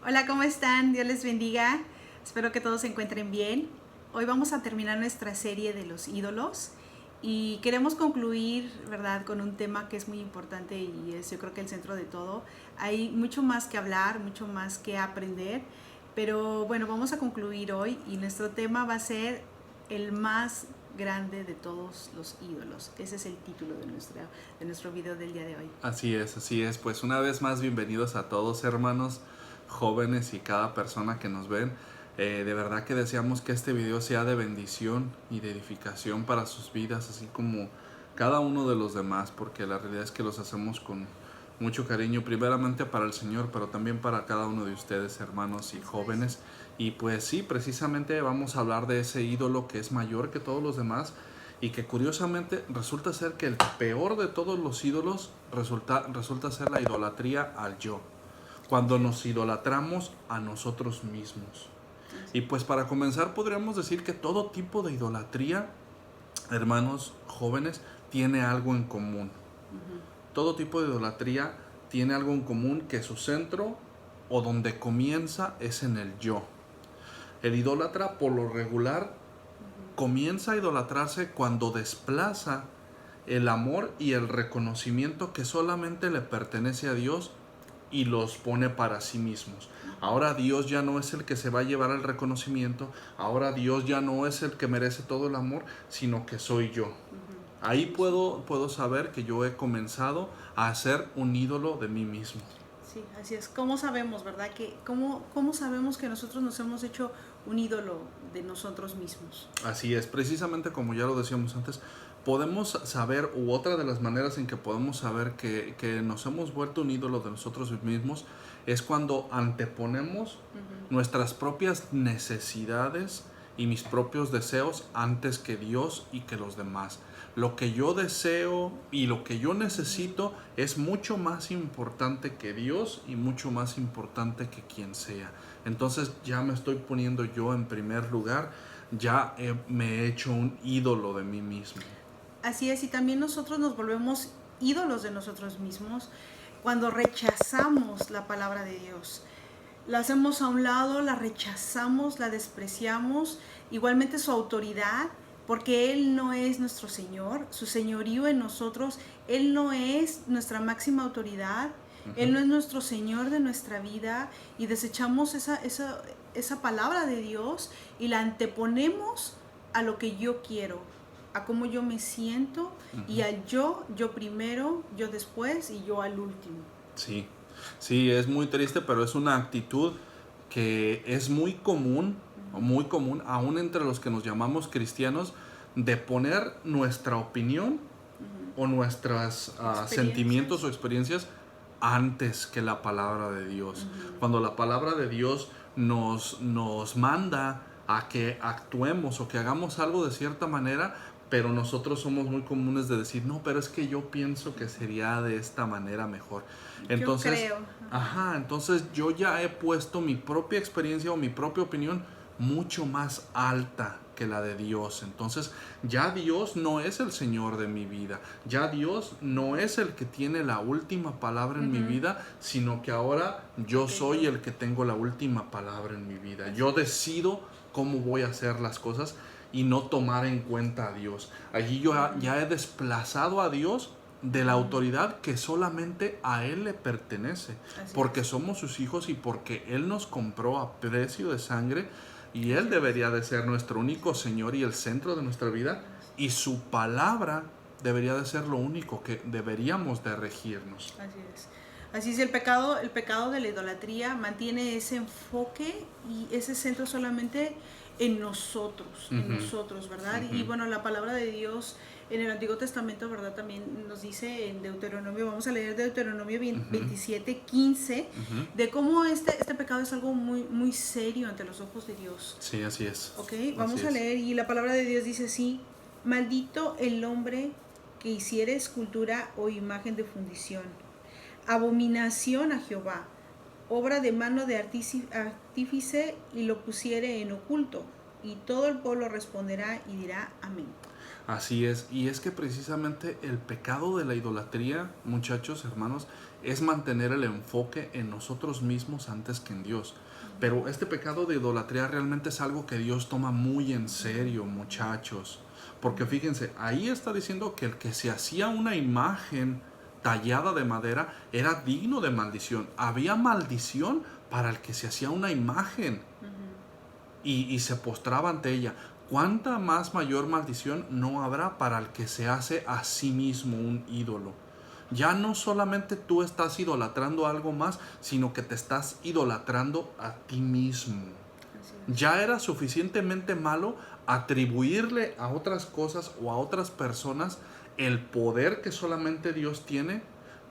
Hola, ¿cómo están? Dios les bendiga. Espero que todos se encuentren bien. Hoy vamos a terminar nuestra serie de los ídolos y queremos concluir, ¿verdad?, con un tema que es muy importante y es, yo creo que el centro de todo. Hay mucho más que hablar, mucho más que aprender, pero bueno, vamos a concluir hoy y nuestro tema va a ser el más grande de todos los ídolos. Ese es el título de nuestro video del día de hoy. Así es, así es. Pues una vez más, bienvenidos a todos, hermanos, jóvenes y cada persona que nos ven. De verdad que deseamos que este video sea de bendición y de edificación para sus vidas, así como cada uno de los demás, porque la realidad es que los hacemos con mucho cariño, primeramente para el Señor, pero también para cada uno de ustedes, hermanos y jóvenes. Y pues sí, precisamente vamos a hablar de ese ídolo que es mayor que todos los demás, y que curiosamente resulta ser que el peor de todos los ídolos resulta ser la idolatría al yo, cuando nos idolatramos a nosotros mismos. Y pues para comenzar podríamos decir que todo tipo de idolatría, hermanos jóvenes, tiene algo en común. Todo tipo de idolatría tiene algo en común, que su centro o donde comienza es en el yo. El idólatra por lo regular comienza a idolatrarse cuando desplaza el amor y el reconocimiento que solamente le pertenece a Dios y los pone para sí mismos. Ahora Dios ya no es el que se va a llevar el reconocimiento, ahora Dios ya no es el que merece todo el amor, sino que soy yo. Ahí puedo saber que yo he comenzado a ser un ídolo de mí mismo. Sí, así es. ¿Cómo sabemos, verdad? ¿Cómo sabemos que nosotros nos hemos hecho un ídolo de nosotros mismos? Así es, precisamente como ya lo decíamos antes, podemos saber, u otra de las maneras en que podemos saber que nos hemos vuelto un ídolo de nosotros mismos, es cuando anteponemos nuestras propias necesidades y mis propios deseos antes que Dios y que los demás. Lo que yo deseo y lo que yo necesito es mucho más importante que Dios y mucho más importante que quien sea. Entonces ya me estoy poniendo yo en primer lugar, ya me he hecho un ídolo de mí mismo. Así es, y también nosotros nos volvemos ídolos de nosotros mismos cuando rechazamos la palabra de Dios. La hacemos a un lado, la rechazamos, la despreciamos, igualmente su autoridad, porque Él no es nuestro Señor, su señorío en nosotros, Él no es nuestra máxima autoridad, Él no es nuestro Señor de nuestra vida, y desechamos esa palabra de Dios y la anteponemos a lo que yo quiero, a cómo yo me siento, y al yo primero, yo después y yo al último. Sí, sí, es muy triste, pero es una actitud que es muy común aún entre los que nos llamamos cristianos, de poner nuestra opinión o nuestros sentimientos o experiencias antes que la palabra de Dios. Cuando la palabra de Dios nos manda a que actuemos o que hagamos algo de cierta manera, pero nosotros somos muy comunes de decir, no, pero es que yo pienso que sería de esta manera mejor. Entonces, yo creo. entonces yo ya he puesto mi propia experiencia o mi propia opinión mucho más alta que la de Dios. Entonces ya Dios no es el Señor de mi vida, ya Dios no es el que tiene la última palabra en mi vida, sino que ahora yo soy el que tengo la última palabra en mi vida. Yo decido cómo voy a hacer las cosas y no tomar en cuenta a Dios. Allí yo ya he desplazado a Dios de la autoridad que solamente a Él le pertenece, porque somos sus hijos y porque Él nos compró a precio de sangre, y Él debería de ser nuestro único Señor y el centro de nuestra vida, y su palabra debería de ser lo único que deberíamos de regirnos. Así es. Así es, el pecado de la idolatría mantiene ese enfoque y ese centro solamente en nosotros, ¿verdad? Y bueno, la palabra de Dios en el Antiguo Testamento, ¿verdad? También nos dice en Deuteronomio, vamos a leer Deuteronomio 27:15, de cómo este pecado es algo muy, muy serio ante los ojos de Dios. Sí, así es. Ok, vamos a leer, y la palabra de Dios dice así: maldito el hombre que hiciere escultura o imagen de fundición, abominación a Jehová, obra de mano de artífice, y lo pusiere en oculto. Y todo el pueblo responderá y dirá amén. Así es, y es que precisamente el pecado de la idolatría, muchachos, hermanos, es mantener el enfoque en nosotros mismos antes que en Dios. Pero este pecado de idolatría realmente es algo que Dios toma muy en serio, muchachos. Porque fíjense, ahí está diciendo que el que se hacía una imagen tallada de madera era digno de maldición. Había maldición para el que se hacía una imagen y se postraba ante ella. ¿Cuánta más mayor maldición no habrá para el que se hace a sí mismo un ídolo? Ya no solamente tú estás idolatrando algo más, sino que te estás idolatrando a ti mismo. Ya era suficientemente malo atribuirle a otras cosas o a otras personas el poder que solamente Dios tiene.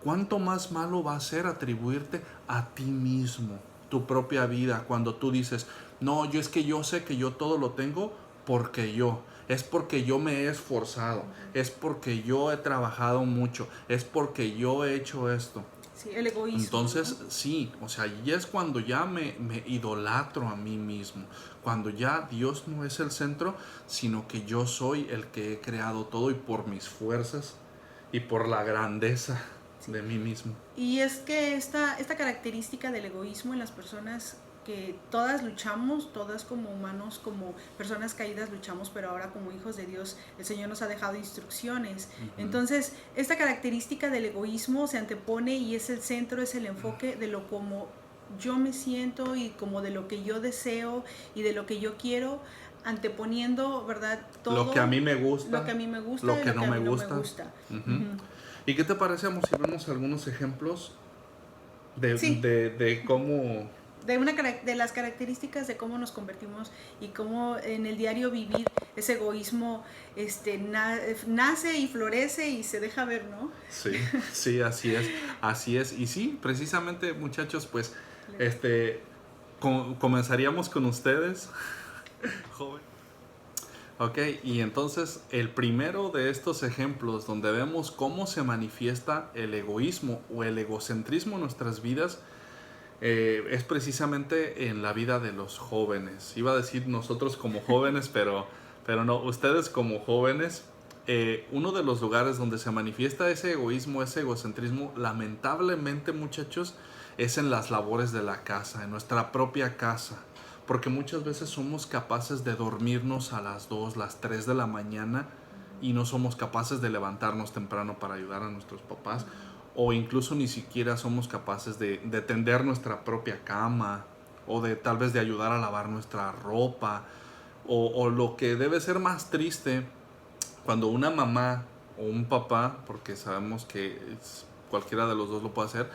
¿Cuánto más malo va a ser atribuirte a ti mismo tu propia vida cuando tú dices, no, yo es que yo sé que yo todo lo tengo porque yo, es porque yo me he esforzado, es porque yo he trabajado mucho, es porque yo he hecho esto? Sí, el egoísmo. Entonces, ¿no? sí, o sea, y es cuando ya me idolatro a mí mismo, cuando ya Dios no es el centro, sino que yo soy el que he creado todo y por mis fuerzas y por la grandeza de mí mismo. Y es que esta característica del egoísmo en las personas que todas luchamos, todas como humanos, como personas caídas luchamos, pero ahora como hijos de Dios, el Señor nos ha dejado instrucciones. Entonces, esta característica del egoísmo se antepone y es el centro, es el enfoque de lo como yo me siento y como de lo que yo deseo y de lo que yo quiero, anteponiendo, ¿verdad? Todo Lo que a mí me gusta, lo que a mí me gusta lo y que lo no que a me mí gusta. no me gusta. ¿Y qué te parece si vemos algunos ejemplos Sí. de cómo... De las características de cómo nos convertimos y cómo en el diario vivir ese egoísmo nace y florece y se deja ver, ¿no? Sí, sí, así es. Y sí, precisamente, muchachos, pues, comenzaríamos con ustedes, joven. Ok, y entonces el primero de estos ejemplos donde vemos cómo se manifiesta el egoísmo o el egocentrismo en nuestras vidas es precisamente en la vida de los jóvenes. Iba a decir nosotros como jóvenes, pero no, ustedes como jóvenes. Uno de los lugares donde se manifiesta ese egoísmo, ese egocentrismo, lamentablemente, muchachos, es en las labores de la casa, en nuestra propia casa. Porque muchas veces somos capaces de dormirnos a las 2, las 3 de la mañana y no somos capaces de levantarnos temprano para ayudar a nuestros papás, o incluso ni siquiera somos capaces de tender nuestra propia cama, o de tal vez de ayudar a lavar nuestra ropa, o lo que debe ser más triste, cuando una mamá o un papá, porque sabemos que cualquiera de los dos lo puede hacer,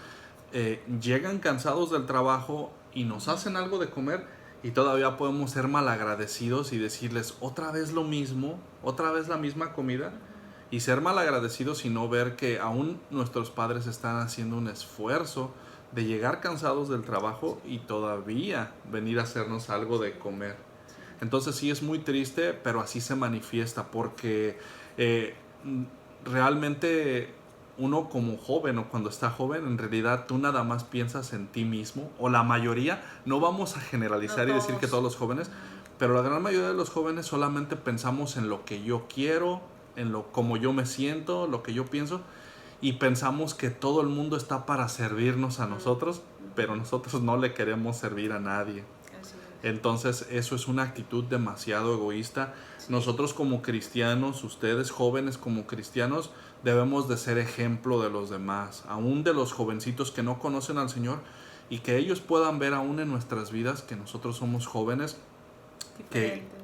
llegan cansados del trabajo y nos hacen algo de comer y todavía podemos ser malagradecidos y decirles otra vez lo mismo, otra vez la misma comida, y ser malagradecidos y no ver que aún nuestros padres están haciendo un esfuerzo de llegar cansados del trabajo y todavía venir a hacernos algo de comer. Entonces sí es muy triste, pero así se manifiesta porque realmente uno como joven o cuando está joven, en realidad tú nada más piensas en ti mismo, o la mayoría, no vamos a generalizar y decir que todos los jóvenes, pero la gran mayoría de los jóvenes solamente pensamos en lo que yo quiero, en lo como yo me siento, lo que yo pienso, y pensamos que todo el mundo está para servirnos a nosotros, pero nosotros no le queremos servir a nadie. Entonces eso es una actitud demasiado egoísta. Nosotros como cristianos, ustedes jóvenes como cristianos, debemos de ser ejemplo de los demás, aún de los jovencitos que no conocen al Señor, y que ellos puedan ver aún en nuestras vidas que nosotros somos jóvenes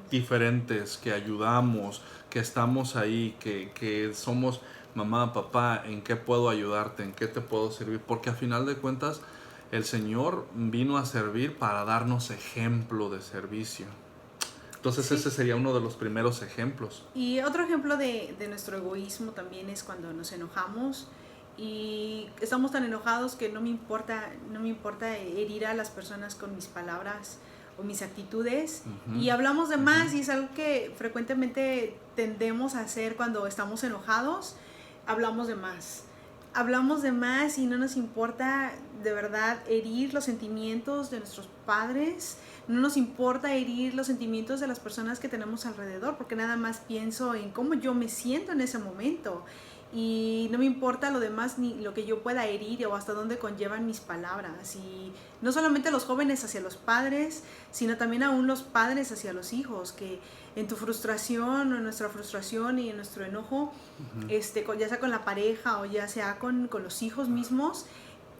diferentes, que ayudamos, que estamos ahí, que somos mamá, papá, ¿en qué puedo ayudarte? ¿En qué te puedo servir? Porque a final de cuentas el Señor vino a servir para darnos ejemplo de servicio. Entonces ese sería uno de los primeros ejemplos. Y otro ejemplo de nuestro egoísmo también es cuando nos enojamos y estamos tan enojados que no me importa herir a las personas con mis palabras o mis actitudes, y hablamos de más, y es algo que frecuentemente tendemos a hacer cuando estamos enojados, hablamos de más. hablamos de más y no nos importa de verdad herir los sentimientos de nuestros padres, no nos importa herir los sentimientos de las personas que tenemos alrededor, porque nada más pienso en cómo yo me siento en ese momento y no me importa lo demás ni lo que yo pueda herir o hasta dónde conllevan mis palabras. Y no solamente los jóvenes hacia los padres, sino también aún los padres hacia los hijos, que en tu frustración o en nuestra frustración y en nuestro enojo, ya sea con la pareja o ya sea con los hijos mismos,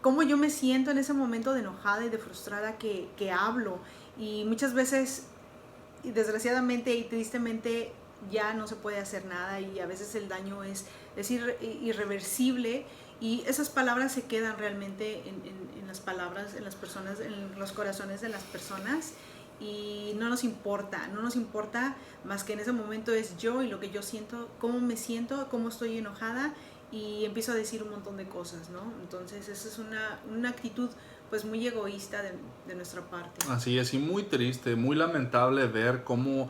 cómo yo me siento en ese momento de enojada y de frustrada que hablo. Y muchas veces, y desgraciadamente y tristemente, ya no se puede hacer nada y a veces el daño es irreversible y esas palabras se quedan realmente en las palabras, en las personas, en los corazones de las personas. Y no nos importa más que en ese momento es yo y lo que yo siento, cómo me siento, cómo estoy enojada y empiezo a decir un montón de cosas, ¿no? Entonces esa es una actitud pues muy egoísta de nuestra parte. Así es, y muy triste, muy lamentable ver cómo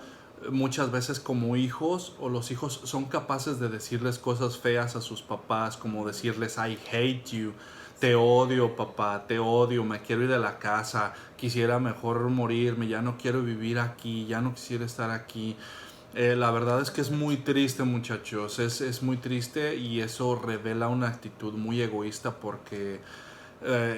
muchas veces como hijos o los hijos son capaces de decirles cosas feas a sus papás, como decirles I hate you, te odio papá, te odio, me quiero ir de la casa, quisiera mejor morirme, ya no quiero vivir aquí, ya no quisiera estar aquí. La verdad es que es muy triste, muchachos, es muy triste y eso revela una actitud muy egoísta porque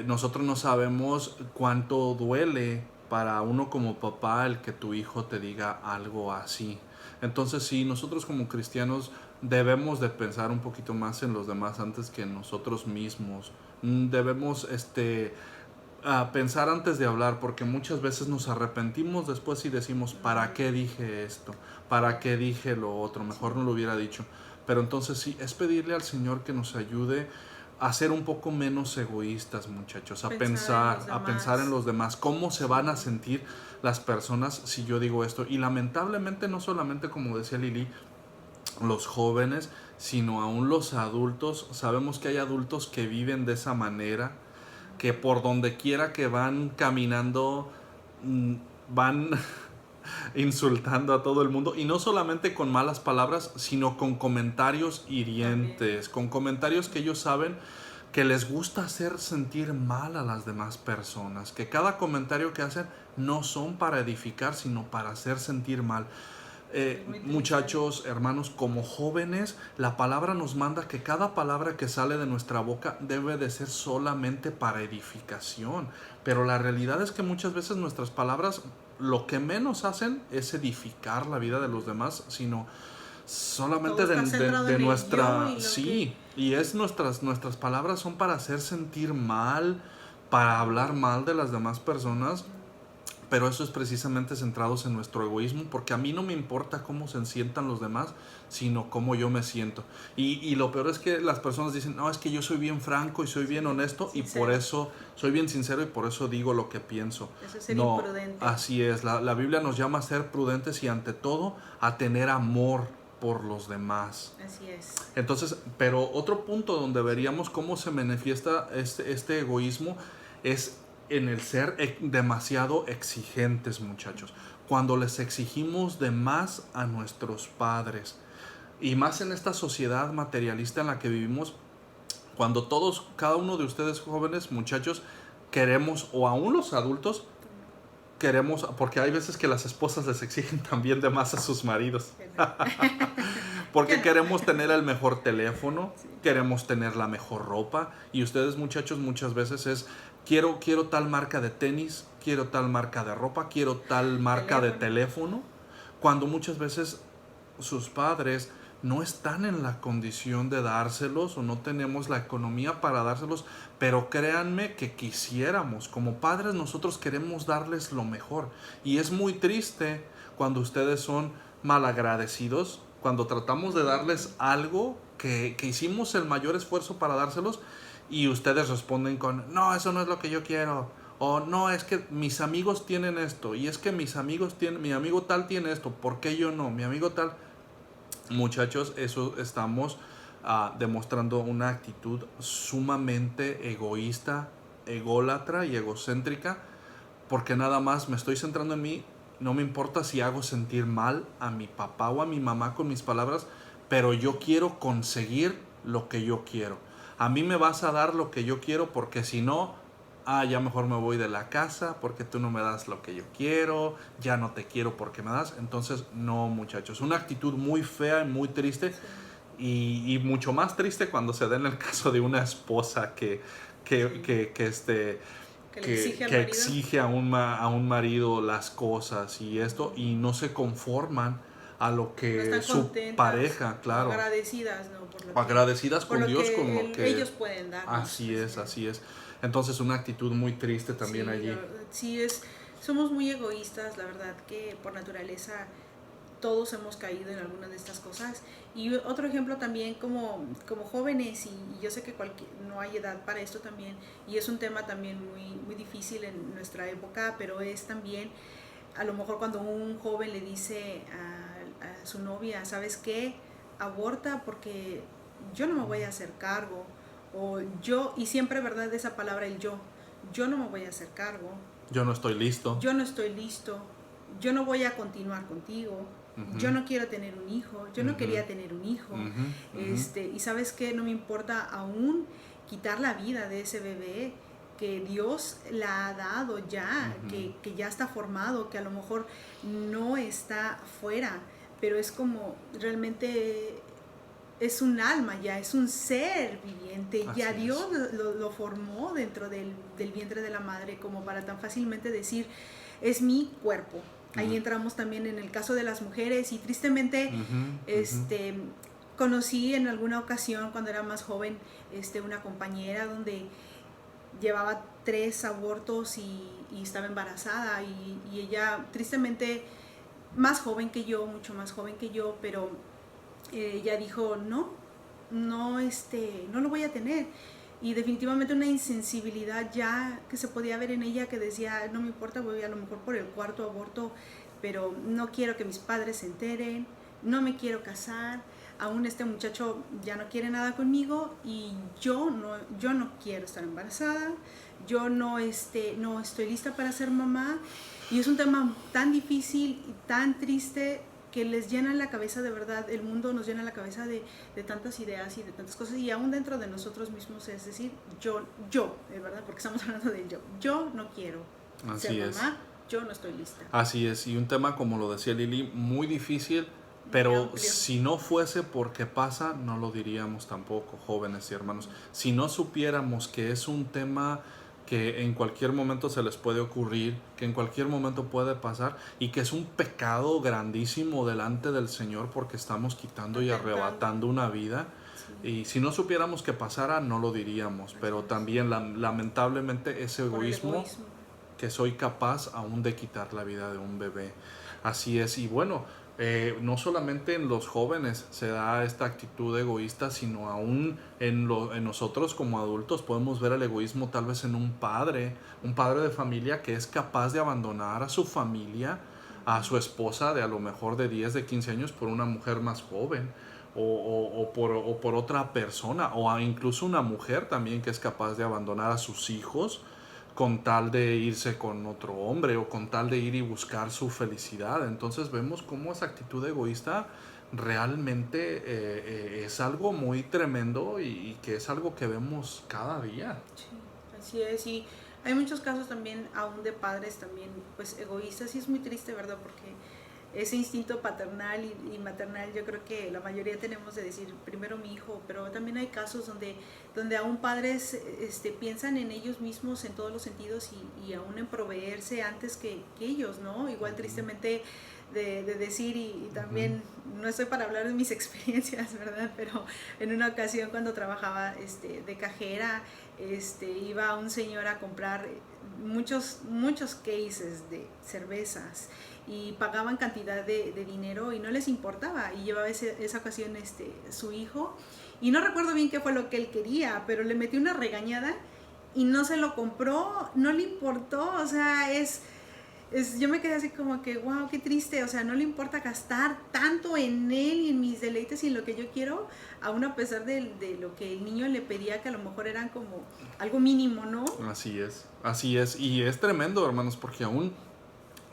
nosotros no sabemos cuánto duele para uno como papá el que tu hijo te diga algo así. Entonces sí, nosotros como cristianos debemos de pensar un poquito más en los demás antes que en nosotros mismos. Debemos pensar antes de hablar, porque muchas veces nos arrepentimos después y decimos, ¿para qué dije esto? ¿Para qué dije lo otro? Mejor no lo hubiera dicho. Pero entonces sí, es pedirle al Señor que nos ayude a ser un poco menos egoístas, muchachos, a pensar en los demás, cómo se van a sentir las personas si yo digo esto. Y lamentablemente no solamente, como decía Lili, los jóvenes, sino aún los adultos. Sabemos que hay adultos que viven de esa manera, que por donde quiera que van caminando, van insultando a todo el mundo, y no solamente con malas palabras, sino con comentarios hirientes, con comentarios que ellos saben que les gusta hacer sentir mal a las demás personas, que cada comentario que hacen no son para edificar, sino para hacer sentir mal. Muchachos, hermanos, como jóvenes, la palabra nos manda que cada palabra que sale de nuestra boca debe de ser solamente para edificación, pero la realidad es que muchas veces nuestras palabras lo que menos hacen es edificar la vida de los demás, sino solamente de nuestra... Sí, y es nuestras palabras son para hacer sentir mal, para hablar mal de las demás personas. Pero eso es precisamente centrados en nuestro egoísmo, porque a mí no me importa cómo se sientan los demás, sino cómo yo me siento. Y lo peor es que las personas dicen, no, es que yo soy bien franco y soy bien honesto, sincero. Y por eso soy bien sincero y por eso digo lo que pienso. Eso es ser imprudente. Así es, la Biblia nos llama a ser prudentes y ante todo a tener amor por los demás. Así es. Entonces, pero otro punto donde veríamos cómo se manifiesta este egoísmo es en el ser demasiado exigentes, muchachos. Cuando les exigimos de más a nuestros padres, y más en esta sociedad materialista en la que vivimos, cuando todos, cada uno de ustedes jóvenes, muchachos, queremos, o aún los adultos, queremos, porque hay veces que las esposas les exigen también de más a sus maridos. Porque queremos tener el mejor teléfono, queremos tener la mejor ropa, y ustedes, muchachos, muchas veces es quiero tal marca de tenis, quiero tal marca de ropa, quiero tal marca de teléfono, cuando muchas veces sus padres no están en la condición de dárselos o no tenemos la economía para dárselos, pero créanme que quisiéramos. Como padres nosotros queremos darles lo mejor, y es muy triste cuando ustedes son malagradecidos, cuando tratamos de darles algo que hicimos el mayor esfuerzo para dárselos, y ustedes responden con, no, eso no es lo que yo quiero, o no, es que mis amigos tienen esto, y es que mi amigo tal tiene esto, ¿por qué yo no? Mi amigo tal. Muchachos, eso estamos demostrando una actitud sumamente egoísta, ególatra y egocéntrica, porque nada más me estoy centrando en mí. No me importa si hago sentir mal a mi papá o a mi mamá con mis palabras, pero yo quiero conseguir lo que yo quiero. a mí me vas a dar lo que yo quiero, porque si no, ya mejor me voy de la casa porque tú no me das lo que yo quiero, ya no te quiero porque me das. Entonces, no, muchachos, una actitud muy fea y muy triste. Sí. Y mucho más triste cuando se da en el caso de una esposa Sí. Que le exige al que marido. exige a un marido las cosas y esto, y no se conforman a lo No que están su contentas, pareja, claro, o agradecidas, ¿no? o agradecidas por con lo Dios, que con lo que ellos pueden darnos. así es, así es. Entonces, una actitud muy triste también Sí, allí. sí somos muy egoístas, la verdad que por naturaleza todos hemos caído en alguna de estas cosas. Y otro ejemplo también como jóvenes, y yo sé que no hay edad para esto también, y es un tema también muy difícil en nuestra época, pero es también a lo mejor cuando un joven le dice a su novia, ¿sabes qué? Aborta porque yo no me voy a hacer cargo, o yo, y siempre, ¿verdad? Esa palabra, el yo no me voy a hacer cargo, Yo no estoy listo. yo no estoy listo, yo no voy a continuar contigo, yo no quiero tener un hijo, yo no quería tener un hijo, y sabes qué, no me importa aún quitar la vida de ese bebé que Dios la ha dado ya, que ya está formado, que a lo mejor no está fuera, pero es como realmente es un alma ya, es un ser viviente, Así ya es. Dios lo formó dentro del vientre de la madre como para tan fácilmente decir, es mi cuerpo. Ahí entramos también en el caso de las mujeres y tristemente conocí en alguna ocasión cuando era más joven una compañera donde llevaba 3 abortos y estaba embarazada y ella tristemente más joven que yo, mucho más joven que yo, pero ella dijo no lo voy a tener, y definitivamente una insensibilidad ya que se podía ver en ella, que decía no me importa, voy a lo mejor por el 4.º aborto, pero no quiero que mis padres se enteren, no me quiero casar, aún este muchacho ya no quiere nada conmigo y yo no quiero estar embarazada, yo no estoy lista para ser mamá, y es un tema tan difícil y tan triste que les llena la cabeza, de verdad, el mundo nos llena la cabeza de tantas ideas y de tantas cosas, y aún dentro de nosotros mismos, es decir, yo, ¿verdad? Porque estamos hablando de yo no quiero ser mamá, yo no estoy lista. Así es, y un tema, como lo decía Lili, muy difícil, pero si no fuese porque pasa, no lo diríamos tampoco, jóvenes y hermanos. Si no supiéramos que es un tema que en cualquier momento se les puede ocurrir, que en cualquier momento puede pasar, y que es un pecado grandísimo delante del Señor porque estamos quitando y arrebatando una vida. Sí. Y si no supiéramos que pasara, no lo diríamos, pero también lamentablemente ese egoísmo que soy capaz aún de quitar la vida de un bebé. Así es, y bueno, no solamente en los jóvenes se da esta actitud egoísta, sino aún en nosotros como adultos podemos ver el egoísmo tal vez en un padre de familia que es capaz de abandonar a su familia, a su esposa de a lo mejor de 10, de 15 años por una mujer más joven. O por otra persona, o incluso una mujer también que es capaz de abandonar a sus hijos con tal de irse con otro hombre o con tal de ir y buscar su felicidad. Entonces vemos cómo esa actitud egoísta realmente es algo muy tremendo y que es algo que vemos cada día. Sí, así es, y hay muchos casos también aún de padres también pues egoístas, y es muy triste, ¿verdad? Porque ese instinto paternal y maternal, yo creo que la mayoría tenemos de decir primero mi hijo, pero también hay casos donde aún padres piensan en ellos mismos en todos los sentidos y aún en proveerse antes que ellos, ¿no? Igual tristemente de decir, y también no estoy para hablar de mis experiencias, ¿verdad? Pero en una ocasión cuando trabajaba de cajera, iba un señor a comprar muchos cases de cervezas y pagaban cantidad de dinero y no les importaba, y llevaba esa ocasión su hijo, y no recuerdo bien qué fue lo que él quería, pero le metió una regañada y no se lo compró, no le importó, o sea, yo me quedé así como que, wow, qué triste, o sea, no le importa gastar tanto en él y en mis deleites y en lo que yo quiero, aún a pesar de lo que el niño le pedía, que a lo mejor eran como algo mínimo, ¿no? Así es, y es tremendo, hermanos, porque aún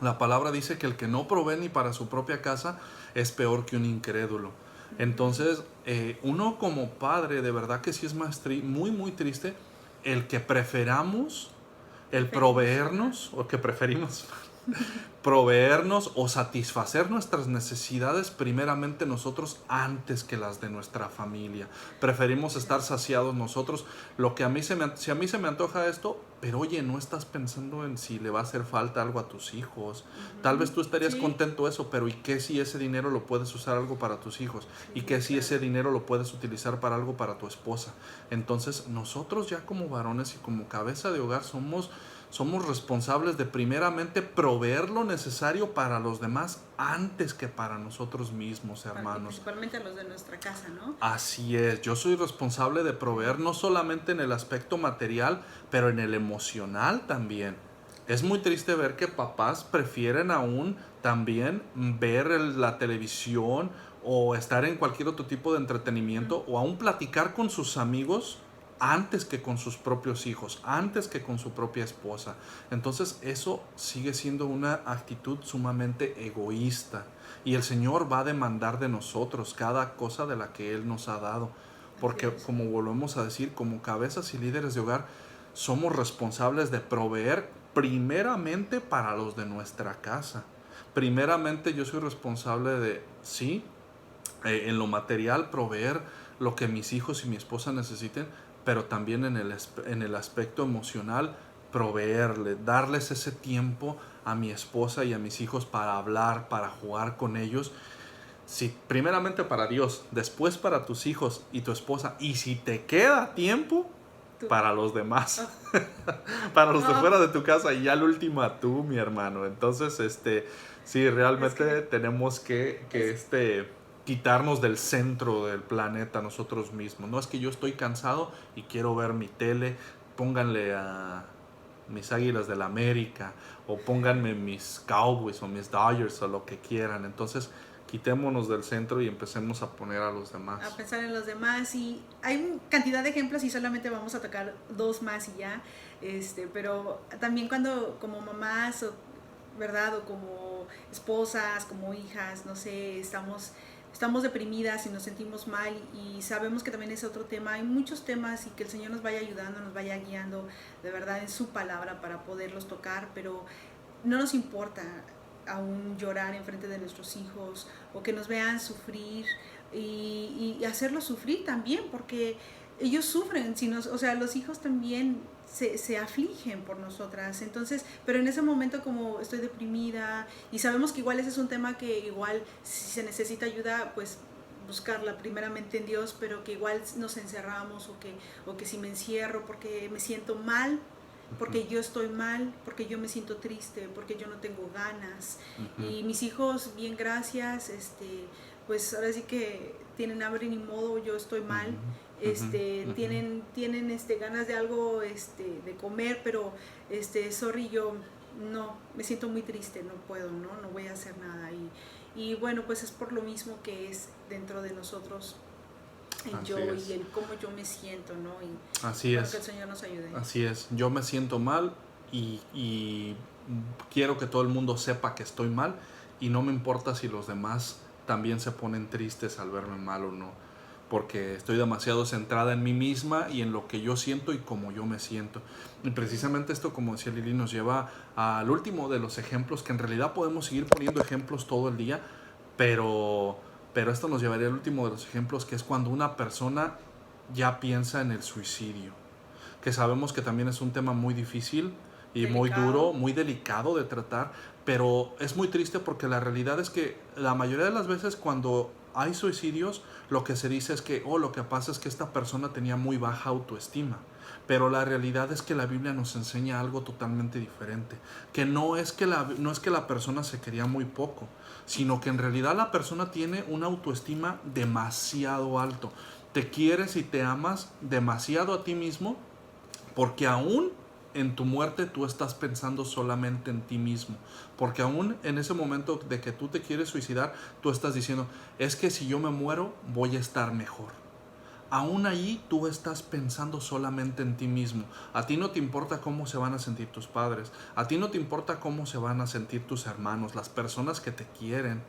la palabra dice que el que no provee ni para su propia casa es peor que un incrédulo. Entonces, uno como padre, de verdad que sí es muy, muy triste el que preferamos el proveernos, o que preferimos proveernos o satisfacer nuestras necesidades primeramente nosotros antes que las de nuestra familia. Preferimos estar saciados nosotros. Lo que si a mí se me antoja esto, pero oye, no estás pensando en si le va a hacer falta algo a tus hijos. Tal vez tú estarías contento eso, pero ¿y qué si ese dinero lo puedes usar algo para tus hijos? ¿Y qué si ese dinero lo puedes utilizar para algo para tu esposa? Entonces nosotros ya como varones y como cabeza de hogar somos responsables de primeramente proveer lo necesario para los demás antes que para nosotros mismos, hermanos. Principalmente a los de nuestra casa, ¿no? Así es, yo soy responsable de proveer no solamente en el aspecto material, pero en el emocional también. Es muy triste ver que papás prefieren aún también ver la televisión o estar en cualquier otro tipo de entretenimiento o aún platicar con sus amigos antes que con sus propios hijos, antes que con su propia esposa. Entonces eso sigue siendo una actitud sumamente egoísta y el Señor va a demandar de nosotros cada cosa de la que Él nos ha dado, porque como volvemos a decir, como cabezas y líderes de hogar somos responsables de proveer primeramente para los de nuestra casa. Primeramente yo soy responsable de, sí, en lo material proveer lo que mis hijos y mi esposa necesiten, pero también en el aspecto emocional proveerle, darles ese tiempo a mi esposa y a mis hijos para hablar, para jugar con ellos. Sí, primeramente para Dios, después para tus hijos y tu esposa, y si te queda tiempo, para los demás, para los de fuera de tu casa, y ya la última tú, mi hermano. Entonces, sí, realmente tenemos que quitarnos del centro del planeta nosotros mismos. No es que yo estoy cansado y quiero ver mi tele, pónganle a mis Águilas del la América o pónganme mis Cowboys o mis Dodgers o lo que quieran. Entonces quitémonos del centro y empecemos a poner a los demás. A pensar en los demás, y hay cantidad de ejemplos y solamente vamos a tocar 2 más y ya, pero también cuando como mamás, o, ¿verdad? O como esposas, como hijas, no sé, estamos deprimidas y nos sentimos mal, y sabemos que también es otro tema. Hay muchos temas, y que el Señor nos vaya ayudando, nos vaya guiando de verdad en su palabra para poderlos tocar, pero no nos importa aún llorar en frente de nuestros hijos o que nos vean sufrir, y hacerlos sufrir también, porque ellos sufren, o sea, los hijos también se afligen por nosotras. Entonces, pero en ese momento, como estoy deprimida, y sabemos que igual ese es un tema que igual si se necesita ayuda, pues buscarla primeramente en Dios, pero que igual nos encerramos, o que si me encierro porque me siento mal, porque yo estoy mal, porque yo me siento triste, porque yo no tengo ganas. Y mis hijos, bien, gracias, pues ahora sí que tienen hambre, ni modo, yo estoy mal. Tienen ganas de algo, de comer, pero sorry, yo no, me siento muy triste, no puedo, no voy a hacer nada. Y bueno, pues es por lo mismo que es dentro de nosotros el yo y el cómo yo me siento, ¿no? Y así es. Que el Señor nos ayude. Así es, yo me siento mal y quiero que todo el mundo sepa que estoy mal, y no me importa si los demás también se ponen tristes al verme mal o no, porque estoy demasiado centrada en mí misma y en lo que yo siento y cómo yo me siento. Y precisamente esto, como decía Lili, nos lleva al último de los ejemplos, que en realidad podemos seguir poniendo ejemplos todo el día, pero esto nos llevaría al último de los ejemplos, que es cuando una persona ya piensa en el suicidio, que sabemos que también es un tema muy difícil y muy duro, muy delicado de tratar, pero es muy triste porque la realidad es que la mayoría de las veces cuando hay suicidios, lo que se dice es que lo que pasa es que esta persona tenía muy baja autoestima. Pero la realidad es que la Biblia nos enseña algo totalmente diferente, que no es que la persona se quería muy poco, sino que en realidad la persona tiene una autoestima demasiado alto. Te quieres y te amas demasiado a ti mismo, porque aún en tu muerte tú estás pensando solamente en ti mismo, porque aún en ese momento de que tú te quieres suicidar, tú estás diciendo, es que si yo me muero voy a estar mejor. Aún ahí tú estás pensando solamente en ti mismo. A ti no te importa cómo se van a sentir tus padres, a ti no te importa cómo se van a sentir tus hermanos, las personas que te quieren,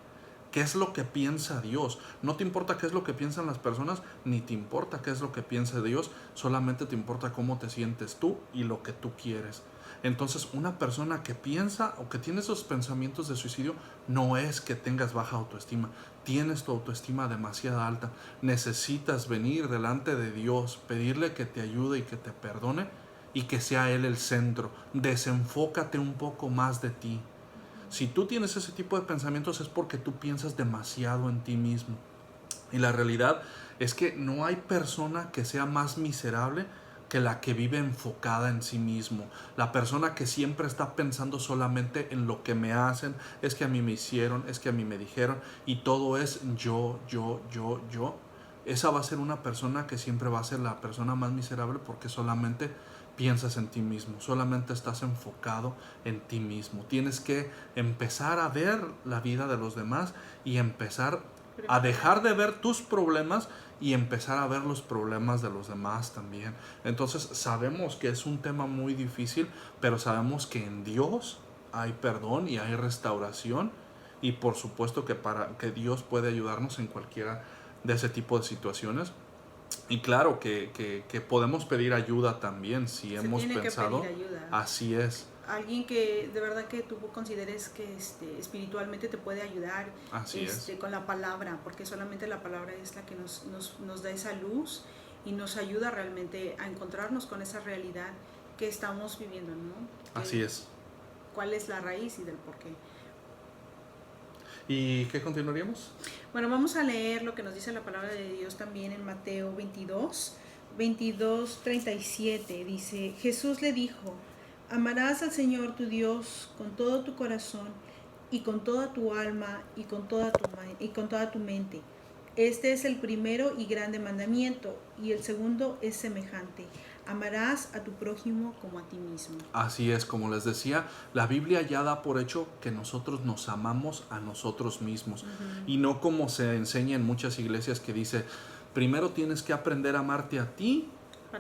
¿Qué es lo que piensa Dios? No te importa qué es lo que piensan las personas, ni te importa qué es lo que piensa Dios, solamente te importa cómo te sientes tú y lo que tú quieres. Entonces, una persona que piensa o que tiene esos pensamientos de suicidio no es que tengas baja autoestima, tienes tu autoestima demasiado alta. Necesitas venir delante de Dios, pedirle que te ayude y que te perdone y que sea Él el centro. Desenfócate un poco más de ti. Si tú tienes ese tipo de pensamientos es porque tú piensas demasiado en ti mismo. Y la realidad es que no hay persona que sea más miserable que la que vive enfocada en sí mismo. La persona que siempre está pensando solamente en lo que me hacen, es que a mí me hicieron, es que a mí me dijeron, y todo es yo. Esa va a ser una persona que siempre va a ser la persona más miserable porque solamente piensas en ti mismo, solamente estás enfocado en ti mismo. Tienes que empezar a ver la vida de los demás y empezar a dejar de ver tus problemas y empezar a ver los problemas de los demás también. Entonces sabemos que es un tema muy difícil, pero sabemos que en Dios hay perdón y hay restauración, y por supuesto que Dios puede ayudarnos en cualquiera de ese tipo de situaciones. Y claro que podemos pedir ayuda también si Se hemos tiene pensado. que pedir ayuda. Así es. Alguien que de verdad que tú consideres que espiritualmente te puede ayudar con la palabra, porque solamente la palabra es la que nos da esa luz y nos ayuda realmente a encontrarnos con esa realidad que estamos viviendo, ¿no? Así es. ¿Cuál es la raíz y del por qué? ¿Y qué continuaríamos? Bueno, vamos a leer lo que nos dice la palabra de Dios también en Mateo 22:37. Dice, Jesús le dijo, amarás al Señor tu Dios con todo tu corazón y con toda tu alma y con toda tu mente. Este es el primero y grande mandamiento, y el segundo es semejante. Amarás a tu prójimo como a ti mismo. Así es, como les decía, la Biblia ya da por hecho que nosotros nos amamos a nosotros mismos. Y no como se enseña en muchas iglesias que dice, primero tienes que aprender a amarte a ti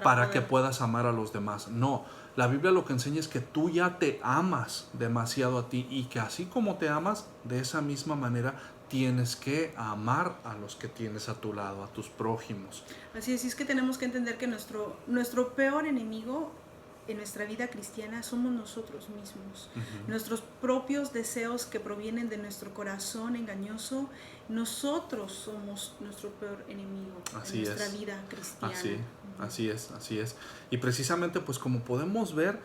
para que puedas amar a los demás. No, la Biblia lo que enseña es que tú ya te amas demasiado a ti, y que así como te amas, de esa misma manera tienes que amar a los que tienes a tu lado, a tus prójimos. Así es que tenemos que entender que nuestro peor enemigo en nuestra vida cristiana somos nosotros mismos. Nuestros propios deseos que provienen de nuestro corazón engañoso, nosotros somos nuestro peor enemigo en nuestra vida cristiana. Así es. Y precisamente pues como podemos ver,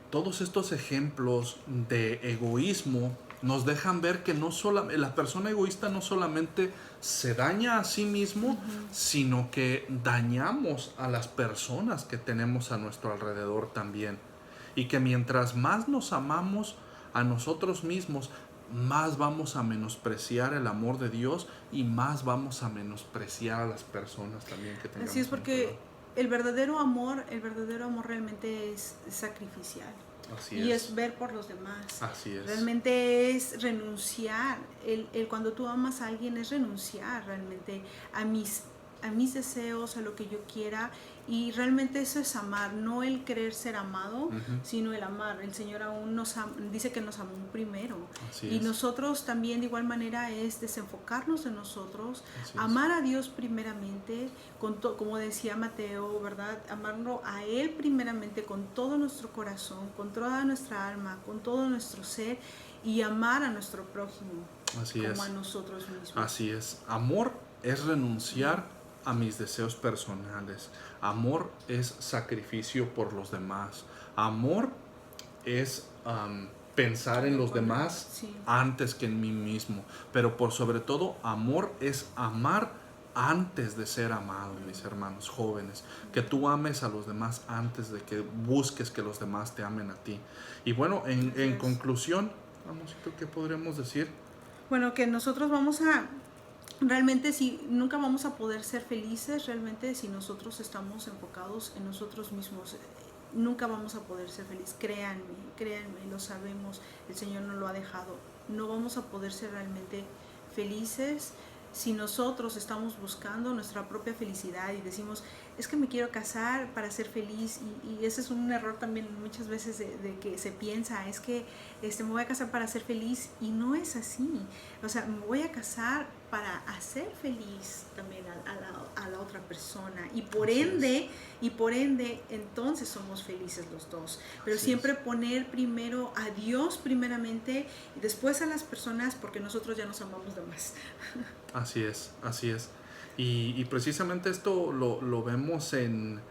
todos estos ejemplos de egoísmo nos dejan ver que la persona egoísta no solamente se daña a sí mismo, sino que dañamos a las personas que tenemos a nuestro alrededor también. Y que mientras más nos amamos a nosotros mismos, más vamos a menospreciar el amor de Dios y más vamos a menospreciar a las personas también que tengamos. Así es, porque el verdadero amor realmente es sacrificial. Y es ver por los demás. Así es. Realmente es renunciar. Cuando tú amas a alguien es renunciar realmente a mis deseos, a lo que yo quiera. Y realmente eso es amar, no el querer ser amado, sino el amar. El Señor aún dice que nos amó primero. Y nosotros también de igual manera es desenfocarnos de nosotros, amar a Dios primeramente, como decía Mateo, ¿verdad? Amarlo a Él primeramente con todo nuestro corazón, con toda nuestra alma, con todo nuestro ser, y amar a nuestro prójimo como a nosotros mismos. Así es. Amor es renunciar a mis deseos personales. Amor es sacrificio por los demás. Amor es pensar en los demás antes que en mí mismo. Pero por sobre todo, amor es amar antes de ser amado, mis hermanos jóvenes. Que tú ames a los demás antes de que busques que los demás te amen a ti. Y bueno, en conclusión, Amorcito, ¿qué podríamos decir? Bueno, que nosotros realmente nunca vamos a poder ser felices realmente si nosotros estamos enfocados en nosotros mismos. Nunca vamos a poder ser felices, créanme, lo sabemos, el Señor nos lo ha dejado. No vamos a poder ser realmente felices si nosotros estamos buscando nuestra propia felicidad y decimos, es que me quiero casar para ser feliz, y ese es un error también muchas veces de que se piensa, es que me voy a casar para ser feliz, y no es así. O sea, me voy a casar para hacer feliz también a la otra persona, y por ende entonces somos felices los dos. Pero siempre poner primero a Dios primeramente y después a las personas, porque nosotros ya nos amamos de más. Así es, así es. Y precisamente esto lo vemos en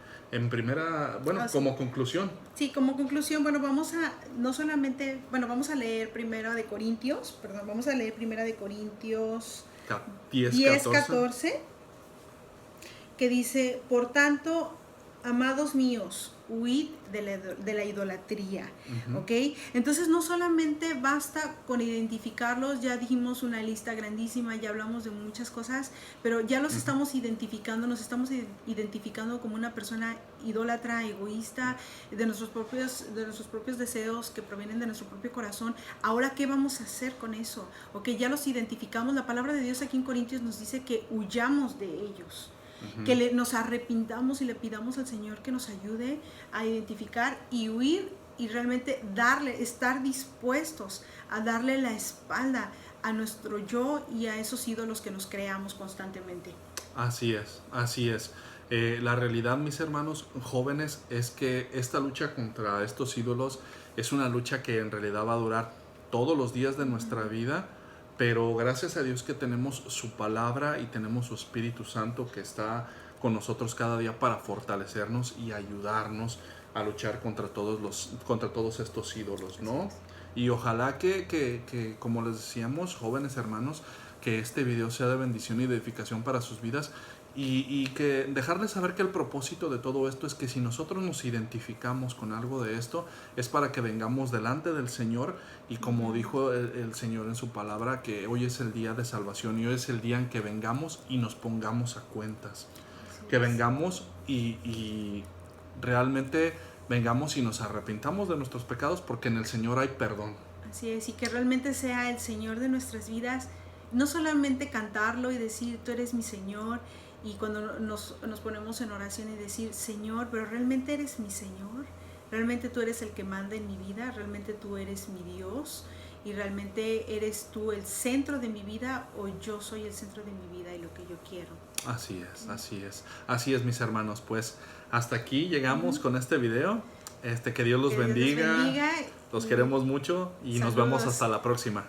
primera, bueno, como conclusión. Sí, como conclusión, bueno, vamos a leer primera de Corintios, vamos a leer primera de Corintios 10:14, que dice, por tanto, amados míos, huid de la idolatría. ¿Ok? Entonces no solamente basta con identificarlos, ya dijimos una lista grandísima, ya hablamos de muchas cosas, pero ya los estamos identificando, nos estamos identificando como una persona idólatra, egoísta, de nuestros propios deseos que provienen de nuestro propio corazón. Ahora, ¿qué vamos a hacer con eso? ¿Ok? Ya los identificamos. La palabra de Dios aquí en Corintios nos dice que huyamos de ellos. Que nos arrepintamos y le pidamos al Señor que nos ayude a identificar y huir, y realmente estar dispuestos a darle la espalda a nuestro yo y a esos ídolos que nos creamos constantemente. Así es, así es. La realidad, mis hermanos jóvenes, es que esta lucha contra estos ídolos es una lucha que en realidad va a durar todos los días de nuestra vida. Pero gracias a Dios que tenemos su palabra y tenemos su Espíritu Santo que está con nosotros cada día para fortalecernos y ayudarnos a luchar contra todos estos ídolos, ¿no? Y ojalá que, como les decíamos, jóvenes hermanos, que este video sea de bendición y de edificación para sus vidas, y que dejarles saber que el propósito de todo esto es que si nosotros nos identificamos con algo de esto, es para que vengamos delante del Señor, y como dijo el Señor en su palabra, que hoy es el día de salvación y hoy es el día en que vengamos y nos pongamos a cuentas. Que vengamos y realmente vengamos y nos arrepintamos de nuestros pecados, porque en el Señor hay perdón. Así es, y que realmente sea el Señor de nuestras vidas, no solamente cantarlo y decir, tú eres mi Señor, y cuando nos ponemos en oración y decir, Señor, pero realmente eres mi Señor, realmente tú eres el que manda en mi vida, realmente tú eres mi Dios, y realmente eres tú el centro de mi vida, o yo soy el centro de mi vida y lo que yo quiero. Así es, así es, mis hermanos. Pues hasta aquí llegamos con este video. Que Dios los bendiga. Los queremos mucho y nos vemos hasta la próxima.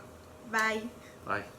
Bye. Bye.